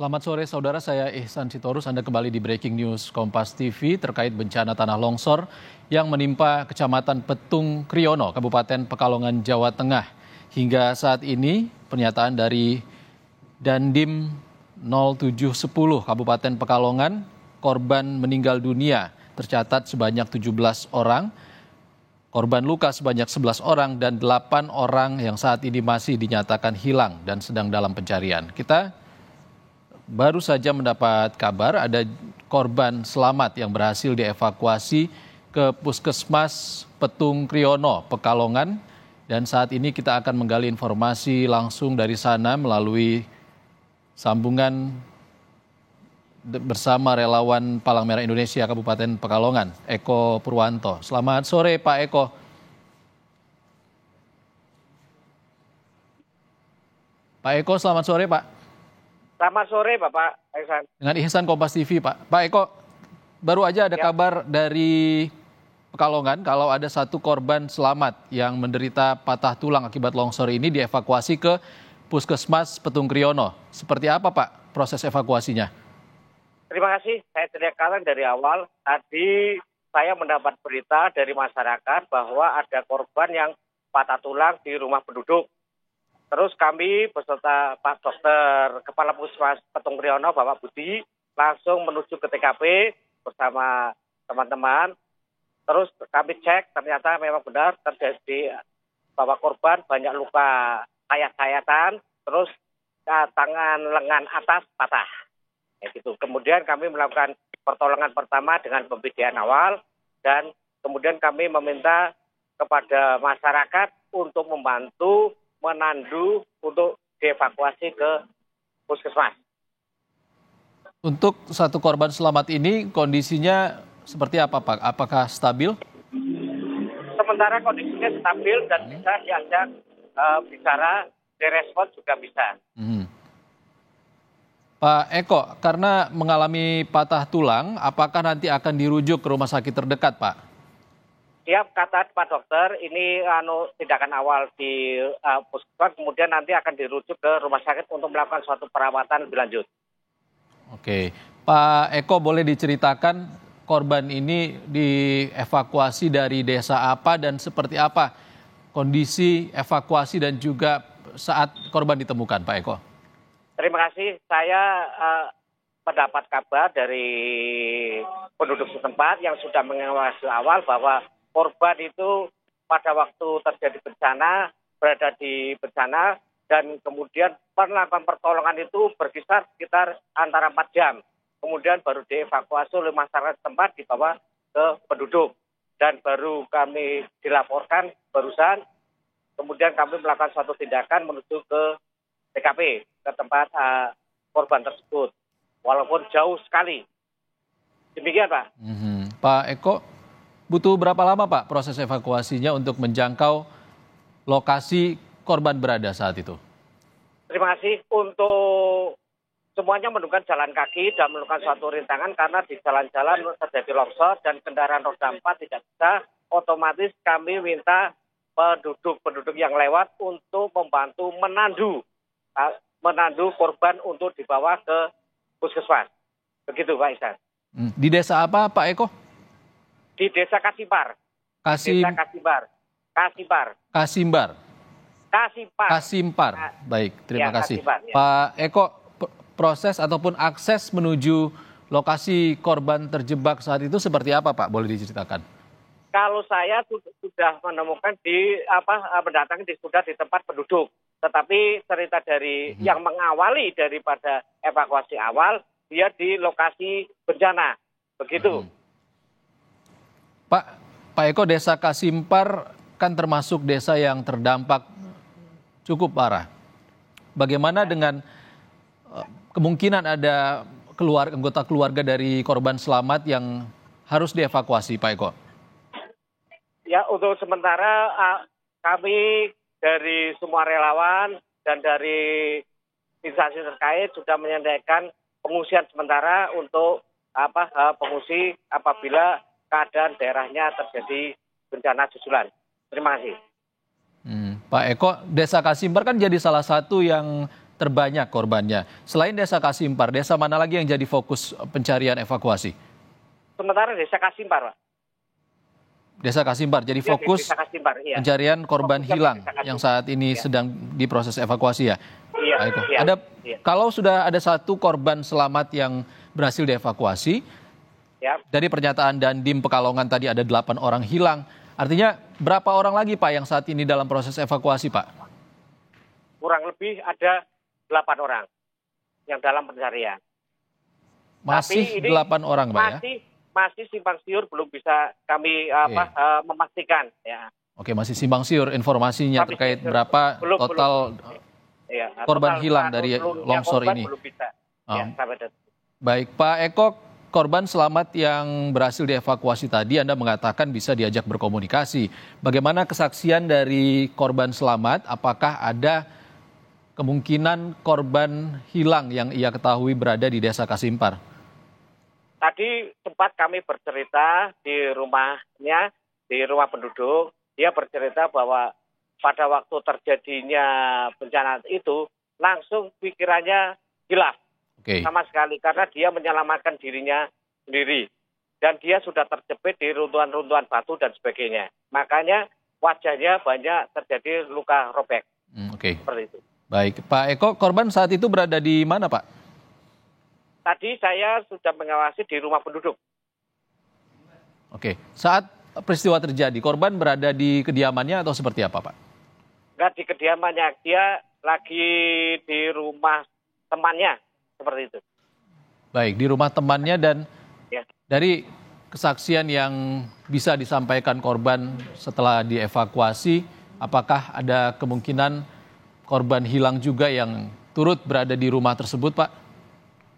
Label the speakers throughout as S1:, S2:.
S1: Selamat sore saudara, saya Ihsan Sitorus. Anda kembali di Breaking News Kompas TV terkait bencana tanah longsor yang menimpa Kecamatan Petung Kriono, Kabupaten Pekalongan, Jawa Tengah. Hingga saat ini pernyataan dari Dandim 0710 Kabupaten Pekalongan, korban meninggal dunia tercatat sebanyak 17 orang, korban luka sebanyak 11 orang, dan 8 orang yang saat ini masih dinyatakan hilang dan sedang dalam pencarian. Kita baru saja mendapat kabar ada korban selamat yang berhasil dievakuasi ke Puskesmas Petung Kriono, Pekalongan. Dan saat ini kita akan menggali informasi langsung dari sana melalui sambungan bersama relawan Palang Merah Indonesia Kabupaten Pekalongan, Eko Purwanto. Selamat sore Pak Eko. Pak Eko, selamat sore Pak.
S2: Selamat sore Bapak Ihsan.
S1: Dengan Ihsan Kompas TV Pak. Pak Eko, baru aja ada kabar dari Pekalongan kalau ada satu korban selamat yang menderita patah tulang akibat longsor ini dievakuasi ke Puskesmas Petung Kriono. Seperti apa Pak proses evakuasinya?
S2: Terima kasih, saya ceritakan dari awal. Tadi saya mendapat berita dari masyarakat bahwa ada korban yang patah tulang di rumah penduduk. Terus kami beserta Pak Dokter Kepala Puskesmas Petung Kriono, Bapak Budi, langsung menuju ke TKP bersama teman-teman. Terus kami cek, ternyata memang benar terjadi bahwa korban banyak luka sayat-sayatan, terus tangan lengan atas patah. Ya gitu. Kemudian kami melakukan pertolongan pertama dengan pembidian awal, dan kemudian kami meminta kepada masyarakat untuk membantu menandu untuk dievakuasi ke puskesmas.
S1: Untuk satu korban selamat ini kondisinya seperti apa Pak? Apakah stabil?
S2: Sementara kondisinya stabil dan bisa diajak bicara, direspon juga bisa.
S1: Pak Eko, karena mengalami patah tulang, apakah nanti akan dirujuk ke rumah sakit terdekat Pak?
S2: Siap, kata Pak Dokter, ini tindakan awal di puskesmas, kemudian nanti akan dirujuk ke rumah sakit untuk melakukan suatu perawatan lebih lanjut.
S1: Oke, Pak Eko, boleh diceritakan korban ini dievakuasi dari desa apa dan seperti apa kondisi evakuasi dan juga saat korban ditemukan, Pak Eko?
S2: Terima kasih, saya mendapat kabar dari penduduk setempat yang sudah mengawasi awal bahwa korban itu pada waktu terjadi bencana, berada di bencana, dan kemudian melakukan pertolongan itu berkisar sekitar antara 4 jam. Kemudian baru dievakuasi oleh masyarakat setempat dibawa ke penduduk. Dan baru kami dilaporkan barusan, kemudian kami melakukan suatu tindakan menuju ke TKP, ke tempat korban tersebut. Walaupun jauh sekali. Demikian Pak.
S1: Pak Eko, butuh berapa lama Pak proses evakuasinya untuk menjangkau lokasi korban berada saat itu?
S2: Terima kasih. Untuk semuanya menggunakan jalan kaki dan melakukan suatu rintangan karena di jalan-jalan terjadi longsor dan kendaraan roda 4 tidak bisa. Otomatis kami minta penduduk yang lewat untuk membantu menandu korban untuk dibawa ke puskesmas. Begitu Pak Ihsan.
S1: Di desa apa Pak Eko?
S2: Di Desa Kasimpar. Desa
S1: Kasimpar. Baik, terima kasih.
S2: Kasimpar, ya.
S1: Pak Eko, proses ataupun akses menuju lokasi korban terjebak saat itu seperti apa Pak? Boleh diceritakan?
S2: Kalau saya sudah menemukan sudah di tempat penduduk. Tetapi cerita dari yang mengawali daripada evakuasi awal, dia di lokasi bencana. Begitu.
S1: Pak Eko, Desa Kasimpar kan termasuk desa yang terdampak cukup parah. Bagaimana dengan kemungkinan ada anggota keluarga dari korban selamat yang harus dievakuasi, Pak Eko?
S2: Ya, untuk sementara kami dari semua relawan dan dari instansi terkait sudah menyediakan pengungsian sementara untuk pengungsi apabila keadaan daerahnya terjadi bencana susulan. Terima kasih.
S1: Pak Eko, Desa Kasimpar kan jadi salah satu yang terbanyak korbannya. Selain Desa Kasimpar, desa mana lagi yang jadi fokus pencarian evakuasi?
S2: Sementara Desa Kasimpar, Pak.
S1: Desa Kasimpar jadi
S2: Ya, di
S1: fokus
S2: Desa Kasimpar, iya.
S1: pencarian korban
S2: Fokusnya di
S1: hilang
S2: Desa Kasimpar.
S1: yang saat ini
S2: Iya.
S1: sedang diproses evakuasi ya.
S2: Iya,
S1: Pak Eko.
S2: iya,
S1: Ada
S2: iya.
S1: kalau sudah ada satu korban selamat yang berhasil dievakuasi,
S2: Ya,
S1: dari pernyataan Dandim Pekalongan tadi ada 8 orang hilang. Artinya berapa orang lagi Pak yang saat ini dalam proses evakuasi Pak?
S2: kurang lebih ada 8 orang yang dalam pencarian.
S1: Masih
S2: Tapi ini
S1: 8 orang Pak ya?
S2: masih simpang siur belum bisa kami memastikan ya.
S1: Oke, masih simpang siur informasinya
S2: Tapi
S1: terkait
S2: belum-
S1: berapa
S2: belum-
S1: total
S2: Ya,
S1: korban
S2: total
S1: hilang
S2: atau
S1: dari
S2: seluruhnya
S1: longsor
S2: korban
S1: ini.
S2: Belum bisa.
S1: Oh.
S2: Ya, sampai detik.
S1: Baik, Pak Eko, korban selamat yang berhasil dievakuasi tadi Anda mengatakan bisa diajak berkomunikasi. Bagaimana kesaksian dari korban selamat? Apakah ada kemungkinan korban hilang yang ia ketahui berada di Desa Kasimpar?
S2: Tadi sempat kami bercerita di rumahnya, di rumah penduduk. Dia bercerita bahwa pada waktu terjadinya bencana itu, langsung pikirannya hilaf
S1: Oke,
S2: sama sekali. Karena dia menyelamatkan dirinya sendiri. Dan dia sudah terjepit di runtuhan-runtuhan batu dan sebagainya. Makanya wajahnya banyak terjadi luka robek.
S1: oke.
S2: Seperti itu.
S1: Baik, Pak Eko, korban saat itu berada di mana Pak?
S2: Tadi saya sudah mengawasi di rumah penduduk.
S1: Oke, saat peristiwa terjadi, korban berada di kediamannya atau seperti apa Pak?
S2: Nggak di kediamannya, dia lagi di rumah temannya. Seperti itu.
S1: Baik, di rumah temannya dan
S2: Ya.
S1: dari kesaksian yang bisa disampaikan korban setelah dievakuasi, apakah ada kemungkinan korban hilang juga yang turut berada di rumah tersebut, Pak?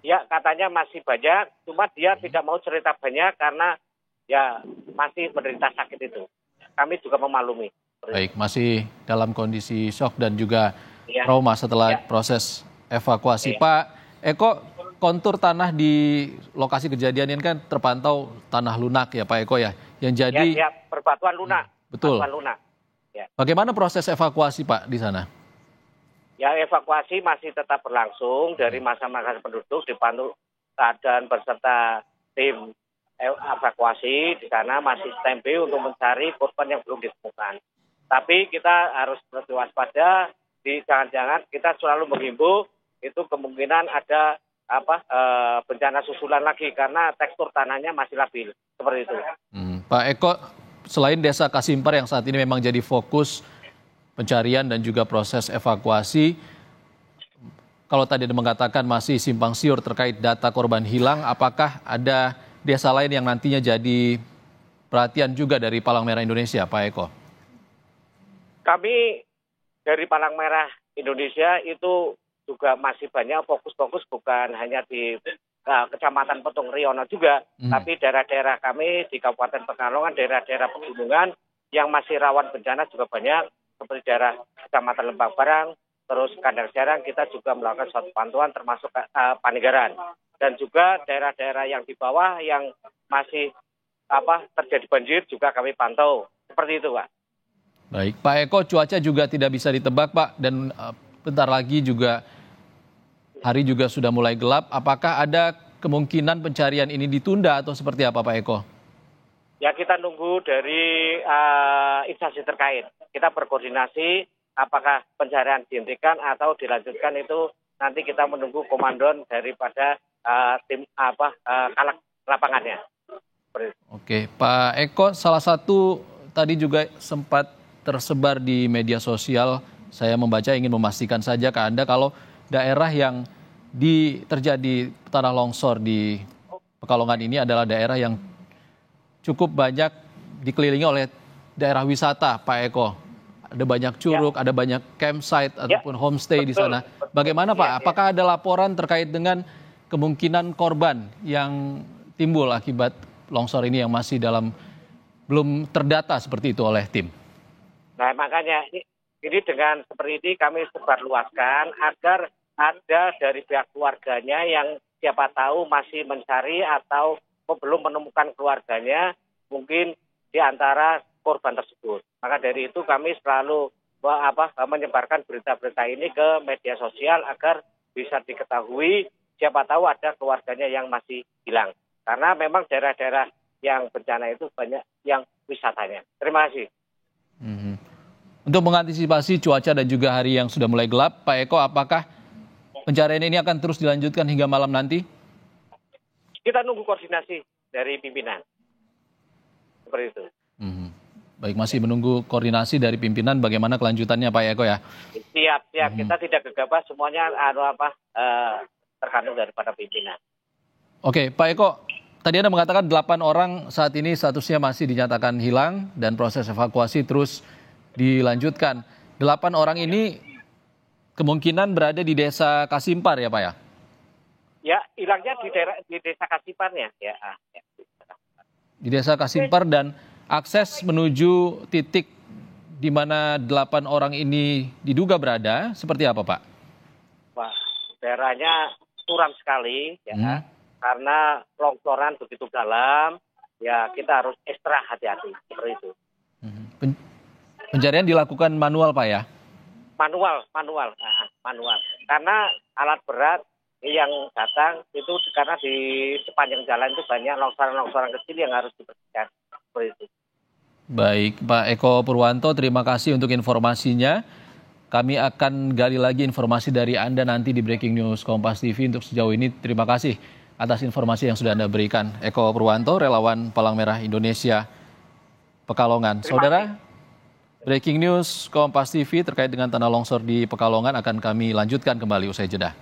S2: Ya, katanya masih banyak, cuma dia tidak mau cerita banyak karena ya masih menderita sakit itu. Kami juga memaklumi.
S1: Baik, masih dalam kondisi shock dan juga
S2: Ya.
S1: trauma setelah
S2: Ya.
S1: proses evakuasi.
S2: Ya.
S1: Pak Eko, kontur tanah di lokasi kejadian ini kan terpantau tanah lunak ya Pak Eko ya, yang jadi
S2: Ya, berbatuan lunak.
S1: betul.
S2: Batuan lunak. Ya.
S1: Bagaimana proses evakuasi Pak di sana?
S2: Ya, evakuasi masih tetap berlangsung dari masa-masa penduduk dibantu keadaan beserta tim evakuasi di sana masih standby untuk mencari korban yang belum ditemukan. Tapi kita harus berwaspada, jangan-jangan kita selalu menghimbau itu kemungkinan ada bencana susulan lagi karena tekstur tanahnya masih labil seperti itu.
S1: Pak Eko, selain Desa Kasimpar yang saat ini memang jadi fokus pencarian dan juga proses evakuasi, kalau tadi Anda mengatakan masih simpang siur terkait data korban hilang, apakah ada desa lain yang nantinya jadi perhatian juga dari Palang Merah Indonesia, Pak Eko?
S2: Kami dari Palang Merah Indonesia itu juga masih banyak fokus-fokus bukan hanya di Kecamatan Petung Riono juga, tapi daerah-daerah kami di Kabupaten Pekalongan, daerah-daerah pegunungan yang masih rawan bencana juga banyak, seperti daerah Kecamatan Lembang Barang, terus Kandang Jarang, kita juga melakukan suatu pantauan termasuk Pangandaran. Dan juga daerah-daerah yang di bawah yang masih terjadi banjir juga kami pantau. Seperti itu, Pak.
S1: Baik, Pak Eko, cuaca juga tidak bisa ditebak, Pak, dan bentar lagi juga hari juga sudah mulai gelap. Apakah ada kemungkinan pencarian ini ditunda atau seperti apa, Pak Eko?
S2: Ya, kita nunggu dari instansi terkait. Kita berkoordinasi apakah pencarian dihentikan atau dilanjutkan, itu nanti kita menunggu komandon daripada tim kalak lapangannya.
S1: Oke, Pak Eko, salah satu tadi juga sempat tersebar di media sosial, saya membaca ingin memastikan saja ke Anda kalau daerah yang terjadi tanah longsor di Pekalongan ini adalah daerah yang cukup banyak dikelilingi oleh daerah wisata, Pak Eko. Ada banyak curug, ada banyak campsite ataupun homestay di sana. Bagaimana Pak? Apakah ada laporan terkait dengan kemungkinan korban yang timbul akibat longsor ini yang masih belum terdata seperti itu oleh tim?
S2: Nah, makanya ini dengan seperti ini kami sebarluaskan agar ada dari pihak keluarganya yang siapa tahu masih mencari atau belum menemukan keluarganya mungkin di antara korban tersebut. Maka dari itu kami selalu menyebarkan berita-berita ini ke media sosial agar bisa diketahui, siapa tahu ada keluarganya yang masih hilang. Karena memang daerah-daerah yang bencana itu banyak yang wisatanya. Terima kasih.
S1: Untuk mengantisipasi cuaca dan juga hari yang sudah mulai gelap, Pak Eko, apakah pencarian ini akan terus dilanjutkan hingga malam nanti?
S2: Kita nunggu koordinasi dari pimpinan. Seperti itu.
S1: Baik, masih menunggu koordinasi dari pimpinan bagaimana kelanjutannya, Pak Eko ya?
S2: Siap. Kita tidak gegabah, semuanya tergantung daripada pimpinan.
S1: Oke, Pak Eko, tadi Anda mengatakan 8 orang saat ini statusnya masih dinyatakan hilang dan proses evakuasi terus dilanjutkan. 8 orang ini kemungkinan berada di desa Kasimpar ya Pak ya?
S2: Ya, hilangnya di desa Kasimpar ya.
S1: Di desa Kasimpar dan akses menuju titik di mana 8 orang ini diduga berada seperti apa Pak?
S2: Wah, daerahnya suram sekali ya. Karena longsoran begitu dalam, ya kita harus ekstra hati-hati seperti itu.
S1: Pencarian dilakukan manual Pak ya?
S2: Manual. Karena alat berat yang datang itu karena di sepanjang jalan itu banyak longsoran-longsoran kecil yang harus dibersihkan. Seperti itu.
S1: Baik, Pak Eko Purwanto, terima kasih untuk informasinya. Kami akan gali lagi informasi dari Anda nanti di Breaking News Kompas TV. Untuk sejauh ini, terima kasih atas informasi yang sudah Anda berikan. Eko Purwanto, relawan Palang Merah Indonesia, Pekalongan. Saudara, Breaking News Kompas TV terkait dengan tanah longsor di Pekalongan akan kami lanjutkan kembali usai jeda.